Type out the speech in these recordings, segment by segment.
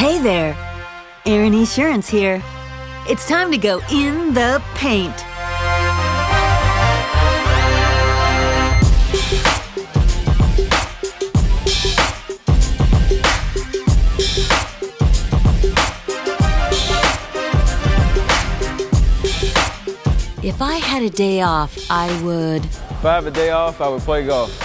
Hey there, Aaron Insurance here. It's time to go in the paint. If I had a day off, I would... If I have a day off, I would play golf.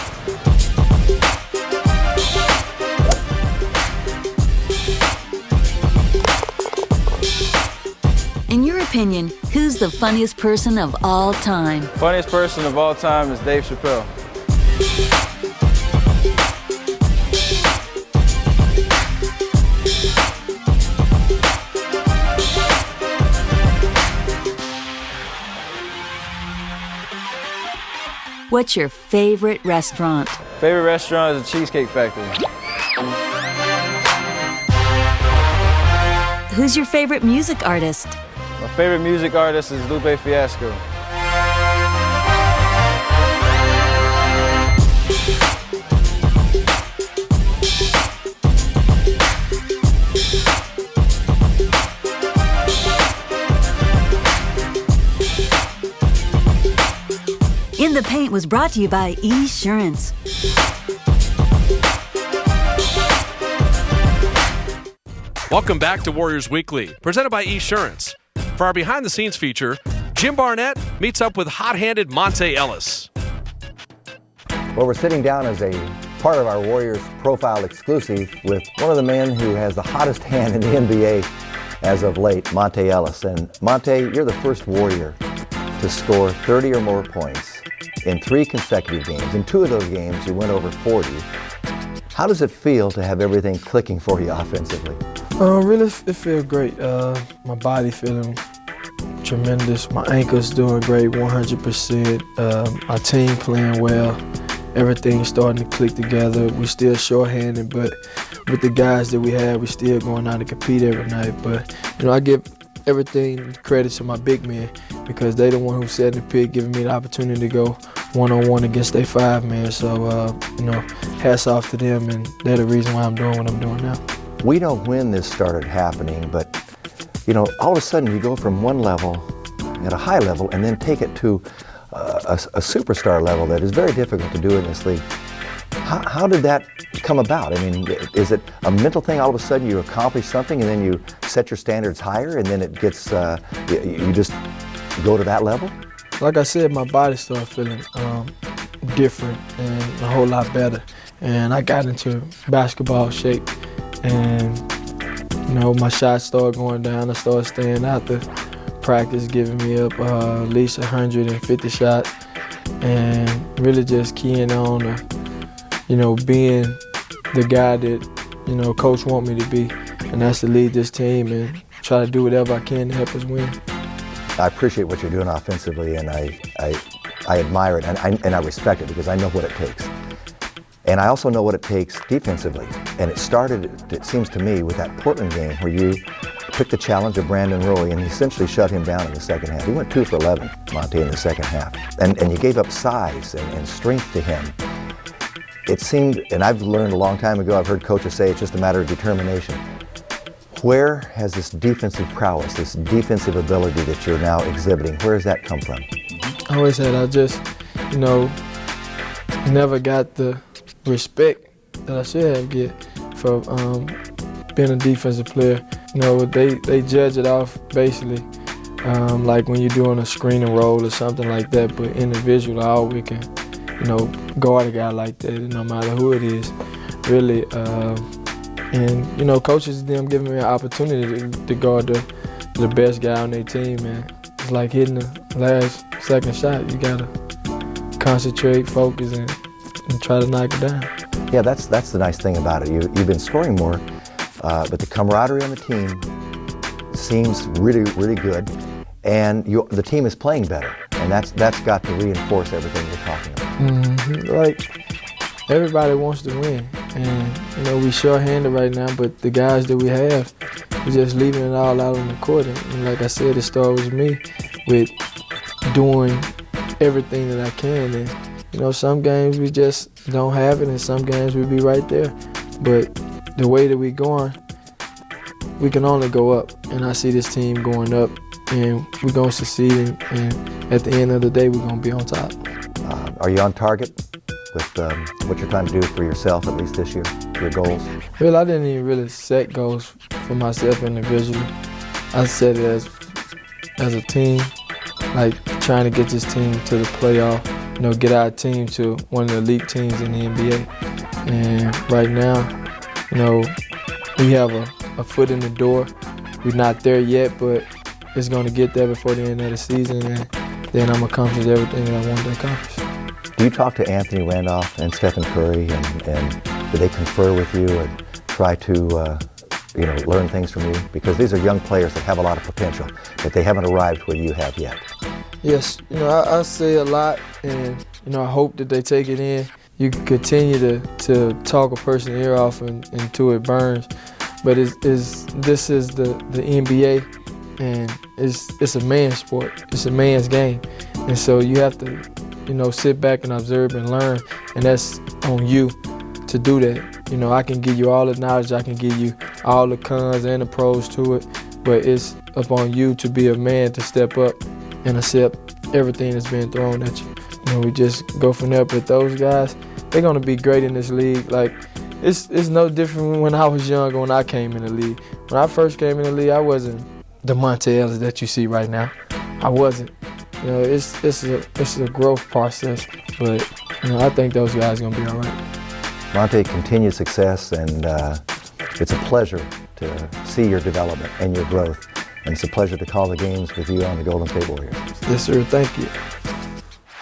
In your opinion, who's the funniest person of all time? Funniest person of all time is Dave Chappelle. What's your favorite restaurant? Favorite restaurant is the Cheesecake Factory. Who's your favorite music artist? My favorite music artist is Lupe Fiasco. In the Paint was brought to you by Esurance. Welcome back to Warriors Weekly, presented by Esurance. For our behind-the-scenes feature, Jim Barnett meets up with hot-handed Monte Ellis. Well, we're sitting down as a part of our Warriors Profile exclusive with one of the men who has the hottest hand in the NBA as of late, Monte Ellis. And Monte, you're the first Warrior to score 30 or more points in 3 consecutive games. In 2 of those games, you went over 40. How does it feel to have everything clicking for you offensively? Really, it feels great. My body feeling tremendous. My ankle's doing great, 100%. My team playing well. Everything's starting to click together. We still shorthanded, but with the guys that we have, we still going out to compete every night. But I give everything credit to my big men because they the one who set the pick, giving me the opportunity to go one-on-one against their 5 man. So hats off to them, and they're the reason why I'm doing what I'm doing now. We know when this started happening, but all of a sudden you go from one level at a high level and then take it to a superstar level that is very difficult to do in this league. How did that come about? I mean, is it a mental thing? All of a sudden you accomplish something and then you set your standards higher and then it gets, you just go to that level? Like I said, my body started feeling different and a whole lot better. And I got into basketball shape. And, my shots started going down. I started staying out the practice, giving me up at least 150 shots. And really just keying on, being the guy that, Coach want me to be. And that's to lead this team and try to do whatever I can to help us win. I appreciate what you're doing offensively, and I admire it, and I respect it because I know what it takes. And I also know what it takes defensively. And it started, it seems to me, with that Portland game where you took the challenge of Brandon Roy and essentially shut him down in the second half. He went 2 for 11, Monte, in the second half. And you gave up size and strength to him. It seemed, and I've learned a long time ago, I've heard coaches say it's just a matter of determination. Where has this defensive prowess, this defensive ability that you're now exhibiting, where does that come from? I always said I just, never got the respect that I should have get for being a defensive player. They judge it off basically like when you're doing a screening roll or something like that, but individual, I always can, guard a guy like that, no matter who it is, really. And coaches, them giving me an opportunity to guard the best guy on their team, man. It's like hitting the second shot. You gotta concentrate, focus, and try to knock it down. Yeah, that's the nice thing about it. You've been scoring more, but the camaraderie on the team seems really, really good, and the team is playing better, and that's got to reinforce everything you're talking about. Mm-hmm. Like, everybody wants to win, and we short-handed right now, but the guys that we have, we're just leaving it all out on the court. And like I said, it started with me with doing everything that I can. And some games we just don't have it, and some games we be right there. But the way that we're going, we can only go up, and I see this team going up, and we're going to succeed, and at the end of the day, we're going to be on top. Are you on target with what you're trying to do for yourself, at least this year, your goals? Well, I didn't even really set goals for myself individually. I set it as a team, like trying to get this team to the playoff, get our team to one of the elite teams in the NBA. And right now, we have a foot in the door. We're not there yet, but it's going to get there before the end of the season, and then I'm going to accomplish everything that I want to accomplish. Do you talk to Anthony Randolph and Stephen Curry, and do they confer with you and try to learn things from you? Because these are young players that have a lot of potential, but they haven't arrived where you have yet. Yes, I say a lot, and I hope that they take it in. You can continue to talk a person's ear off until it burns, but this is the NBA, and it's a man's sport. It's a man's game, and so you have to sit back and observe and learn, and that's on you to do that. I can give you all the knowledge, I can give you all the cons and the pros to it, but it's up on you to be a man to step up and accept everything that's being thrown at you. We just go from there, but those guys, they're gonna be great in this league. Like, it's no different when I was young or when I came in the league. When I first came in the league, I wasn't the Monte Ellis that you see right now. I wasn't. It's a growth process, but I think those guys are gonna be all right. Monte, continued success, and it's a pleasure to see your development and your growth, and it's a pleasure to call the games with you on the Golden State Warriors. Yes, sir. Thank you.